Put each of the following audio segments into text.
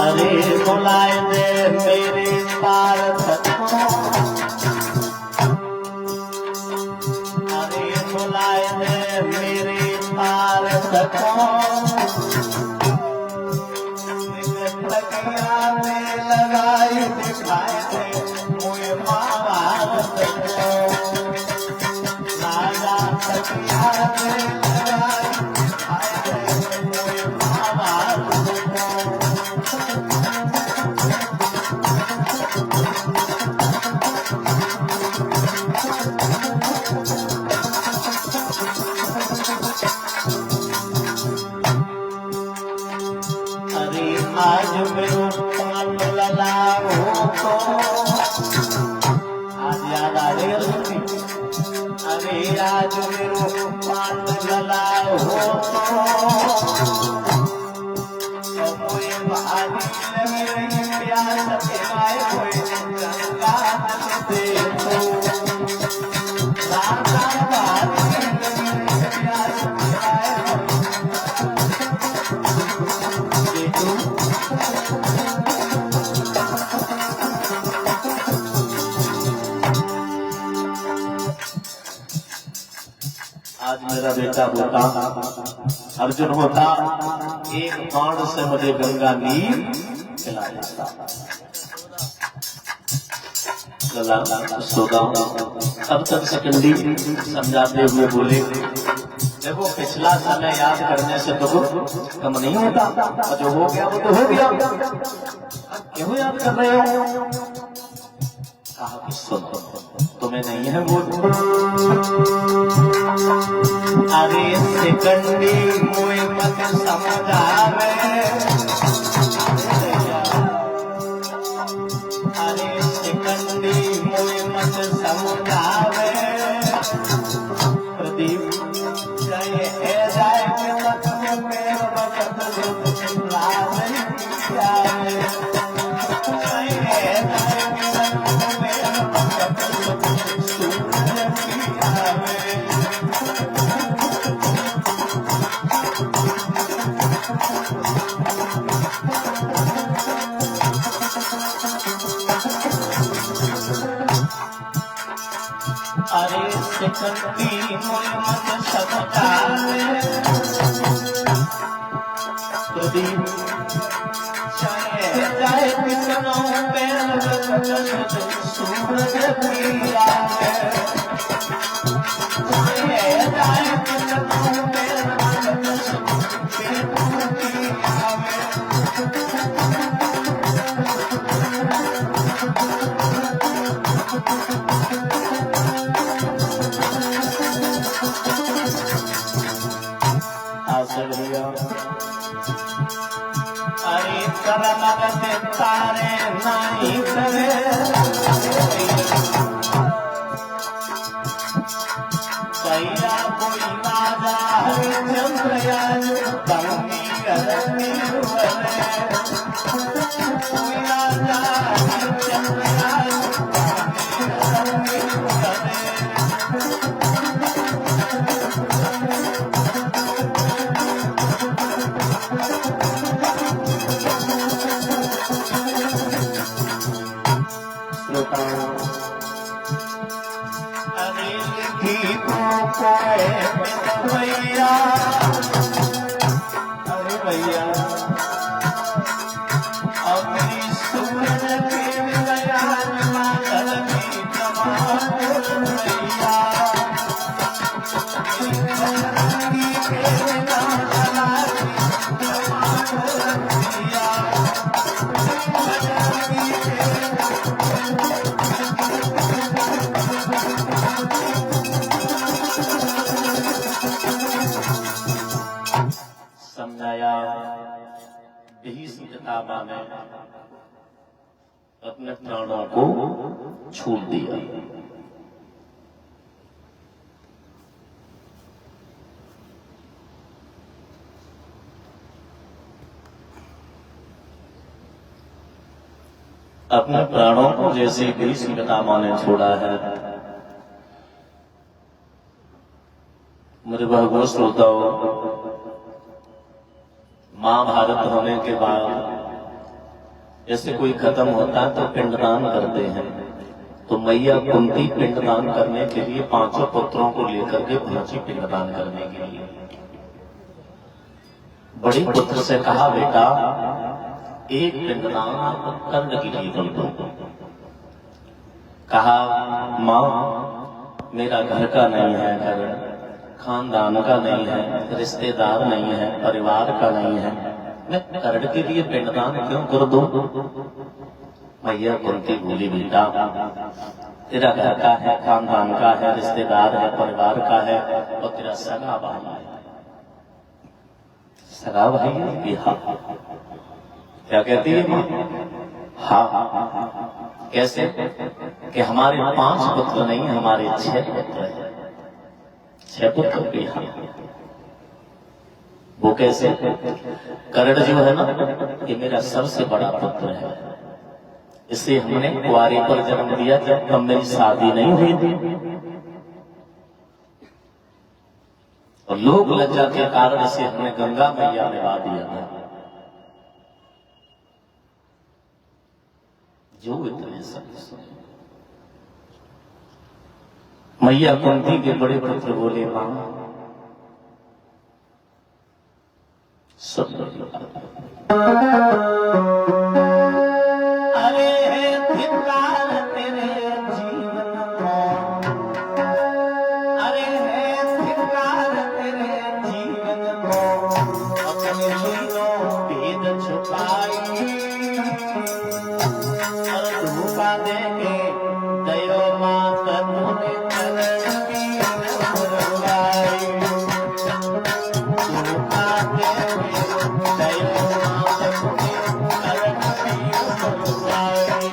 अरे बुलाए दे मेरे पार्थ को, अरे बुलाए दे मेरे पार्थ को, तकिया में लगाई दिखाए दे मुझे महाभारत को, राजा तकिया में लगाई दिखाए दे मुझे महाभारत को। आज मेरो पान ललाओ तो आज याद आ रही है। अरे आज मेरो पान ललाओ तो मुझे भारी लगी रही प्यास आए कोई गंगा दे तो राधा भारी लगी रही प्यास आए आज मेरा बेटा होता, अर्जुन होता, एक बाण से मुझे गंगा नीर खिला देता। तब तक सकंडी समझाते हुए बोले, देखो पिछला समय याद करने से तो कम नहीं होता, और जो हो गया वो तो हो गया, क्यों याद कर रहे हो? कहा कि सुनो, तुम्हें नहीं है वो। अरे सिकंदी मुझे मत समझावे, अरे सिकंदी मुझे मत समझावे, प्रदीप जाए जाए के मत मेरे वक्त लावे जाए, अरे सिकंदी मुझे मत समझावे, प्रदीप जाए कितनों पैर सूरज पिया जाए कितनों पैर अरे करम तारे नहीं करे, कैया कोई राजा हरिचंद्र बंगी करनी कोई राजा हरिचंद्र भैया, अरे भैया अपनी सूरज के बयान मातल की तमाम भैया, समझाया भीष्मपितामह ने अपने प्राणों को छोड़ दिया। अपने प्राणों को जैसे भीष्मपितामह ने छोड़ा है, मेरे भागवत श्रोताओं, महाभारत होने के बाद जैसे कोई खत्म होता है तो पिंडदान करते हैं। तो मैया कुंती पिंडदान करने के लिए 5 पुत्रों को लेकर के पहुंची पिंडदान करने के लिए। बड़े पुत्र से कहा, बेटा एक पिंडदान आप कर्ण के लिए कर दो। कहा, माँ मेरा घर का नहीं है, घर खानदान का नहीं है, रिश्तेदार नहीं है, परिवार का नहीं है, मैं कर्ण के लिए पिंडदान क्यों कर दूं? मैया कुंती बोली, बेटा तेरा घर का है, खानदान का है, रिश्तेदार है, परिवार का है, और तेरा सगा भाई है। सगा भाई है? हाँ। क्या कहती है माँ? हाँ। कैसे? कि हमारे 5 पुत्र नहीं, हमारे 6 पुत्र हैं। 6 पुत्र भी। हाँ। वो कैसे? कर्ण जो है ना, ये मेरा सबसे बड़ा पुत्र है। इसे हमने कुआरे पर जन्म दिया जब तब मेरी शादी नहीं हुई थी, और लोक लज्जा के कारण इसे हमने गंगा मैया में बहा दिया था। जो इतने सब मैया कुंती के बड़े पुत्र बोले, मां सब अरे धिक्कार तेरे जीवन को, अरे धिक्कार तेरे जीवन को, अपने तीनों भेद छुपाई और धोखा देके दयो मात तूने करण की नरवाई। धोखा देके दयो मात तूने करण की नरवाई।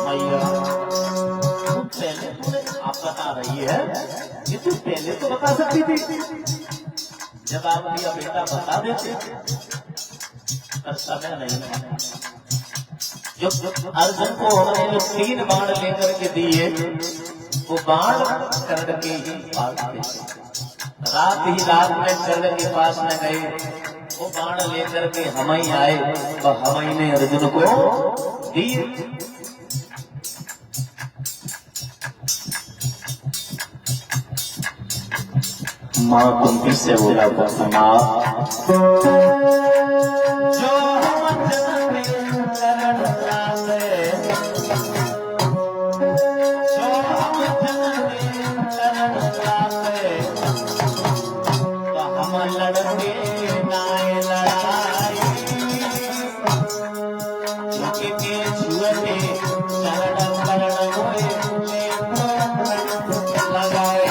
मैया तू पहले तूने आप बता रही है कि तू पहले तो बता सकती थी, जब आप दिया बेटा बता देते, पर समय नहीं है। जो अर्जुन को हमने जो 3 बाण लेकर के दिए, वो बाण कर्ण के ही पास थे। रात ही रात में कर्ण के पास न गए, वो बाण लेकर के हम ही आए और हम ही ने अर्जुन को दिए। माँ कुंती से बोला, माँ जो हम करण लागे, जो हम करण लागे, तो हम लड़के नाय लड़ाई, झुके के छुए चरण करण हुए लगाए।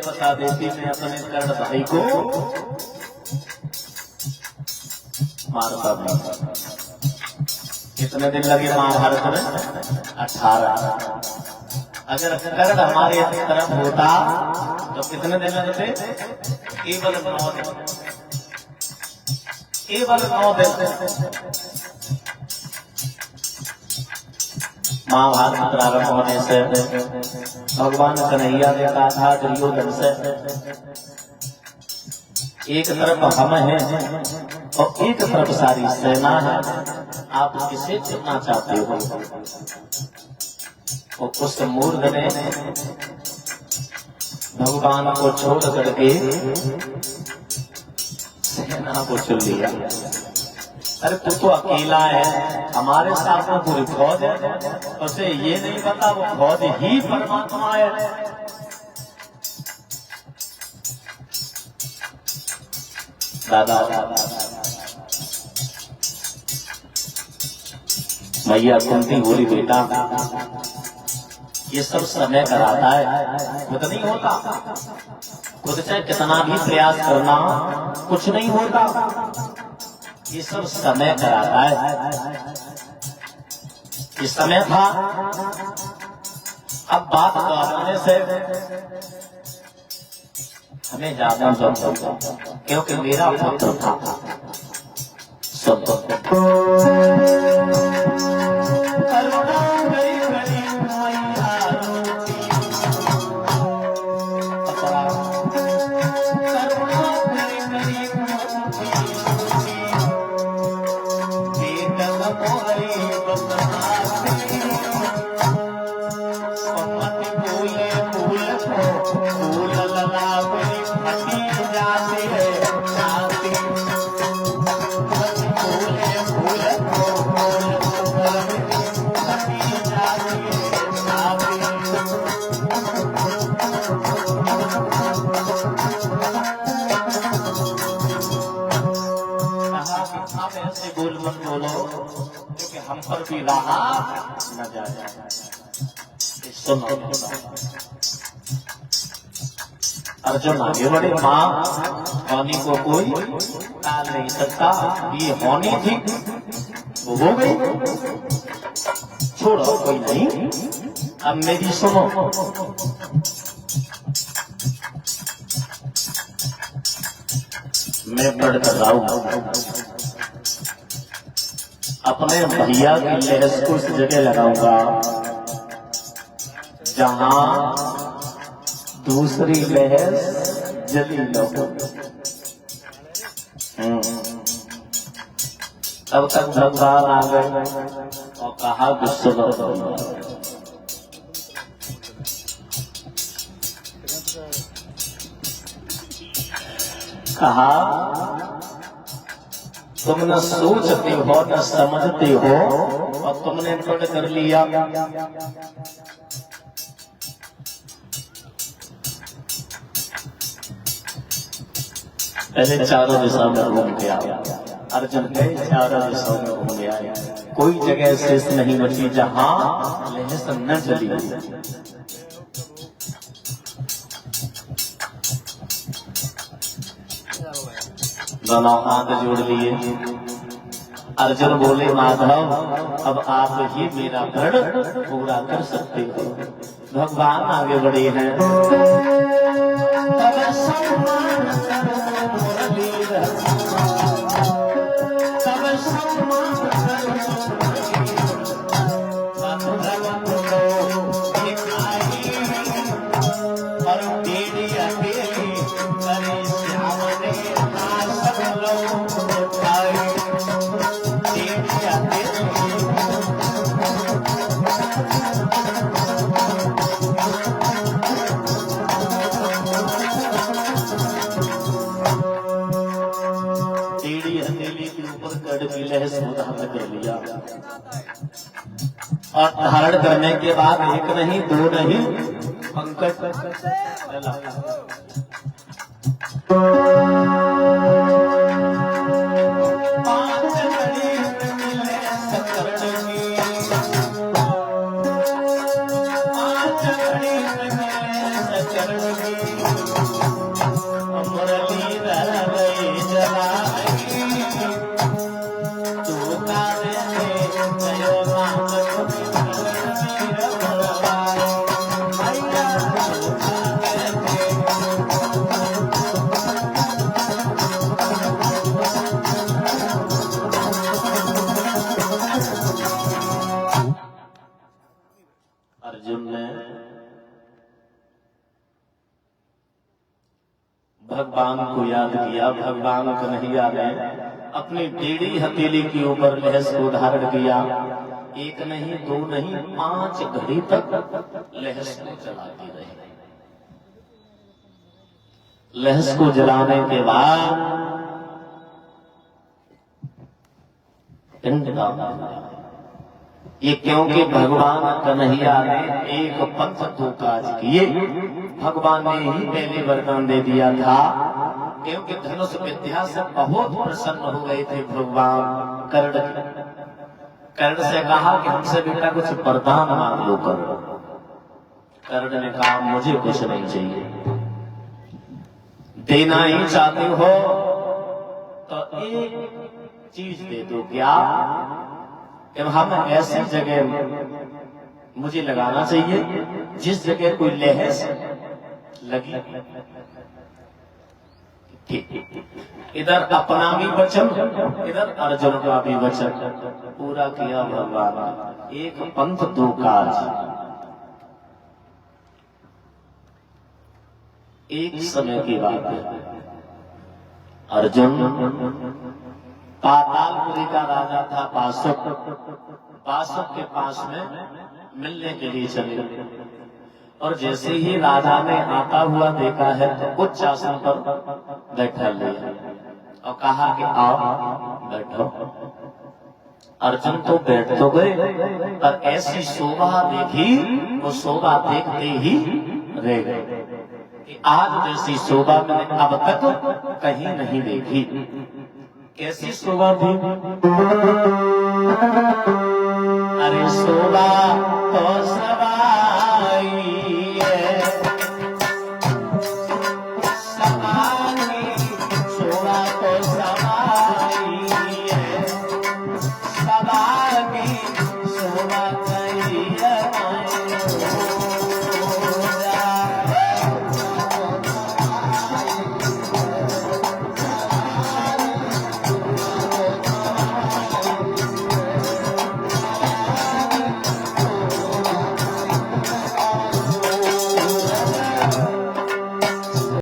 बता देती, मैं अपने कर्ण भाई को मारता था। कितने दिन लगे महाभारत में? 18। अगर कर्ण हमारे तरफ होता तो कितने दिन लगते? केवल 9 दिन। केवल 9 दिन। महाभारत प्रारंभ होने से भगवान कन्हैया ने कहा था दुर्योधन से, एक तरफ हम हैं और एक तरफ सारी सेना है, आप किसे चुनना चाहते हो? और उस मूर्ख ने भगवान को छोड़ करके सेना को चुन लिया। अरे तू तो अकेला है, हमारे साथ में पूरी फौज है, उसे ये नहीं पता वो फौज ही परमात्मा है। दादा मैया कुंती बोली, बेटा ये सब समय कराता है, खुद नहीं होता। खुद से कितना भी प्रयास करना कुछ नहीं होता। ये सब समय कराता है। ये समय था। अब बात करने से हमें ज्यादा क्योंकि मेरा पुत्र था सब क्योंकि हम पर भी रहा न जाए। अर्जुन आगे बढ़े। माँ होनी को कोई टाल नहीं सकता। ये होनी थी वो हो गई, छोड़ो कोई नहीं। अब मेरी सुनो। मैं पढ़ कर रहा हूँ अपने भैया की लहस को उस जगह लगाऊंगा जहां दूसरी लहस जली न हो। तब तक भगवान आ गए और कहा गुस्सा कहा तुम न सोचते हो न समझते हो और तुमने पढ़ कर लिया। पहले चारों दिशा में घूम गया। अर्जुन गए चारों दिशाओं में घूम गया। कोई जगह शेष नहीं बची जहां लहस न जली। दोनों हाथ जोड़ लिए। अर्जुन बोले माधव अब आप ही मेरा व्रत पूरा कर सकते हो। भगवान आगे बढ़े हैं। कर लिया और धारण करने के बाद एक नहीं दो नहीं पंकज भगवान को याद किया। भगवान कन्हैया ने अपनी टेढ़ी हथेली के ऊपर लहस को धारण किया। एक नहीं दो नहीं 5 घड़ी तक लहस को जलाती रही। लहस को जलाने के बाद ये क्योंकि भगवान कन्हैया ने एक पंथ दो काज किए। भगवान ने ही पहले वरदान दे दिया था क्योंकि धनुष विद्या से बहुत प्रसन्न हो गए थे भगवान। कर्ण से कहा कि हमसे बेटा कुछ वरदान मांग लो। कर्ण ने कहा मुझे कुछ नहीं चाहिए। देना ही चाहते हो तो एक चीज दे दो क्या। जब हम ऐसी जगह मुझे लगाना चाहिए जिस जगह कोई लहर लगी। इधर अपना भी वचन, इधर अर्जुन का भी वचन पूरा किया भगवान। एक पंथ दो काज, एक समय की बात है। अर्जुन पातालपुरी का राजा था बासुक, बासुक के पास में मिलने के लिए चले। और जैसे ही राजा ने आता हुआ देखा है तो उच्च आसन पर बैठा लिया और कहा कि आओ बैठो। अर्जुन तो बैठ तो गए, पर ऐसी शोभा देखी, वो शोभा देखते ही रह गए। आज जैसी शोभा मैंने अब तक कहीं नहीं देखी। कैसी शोभा थी? अरे शोभा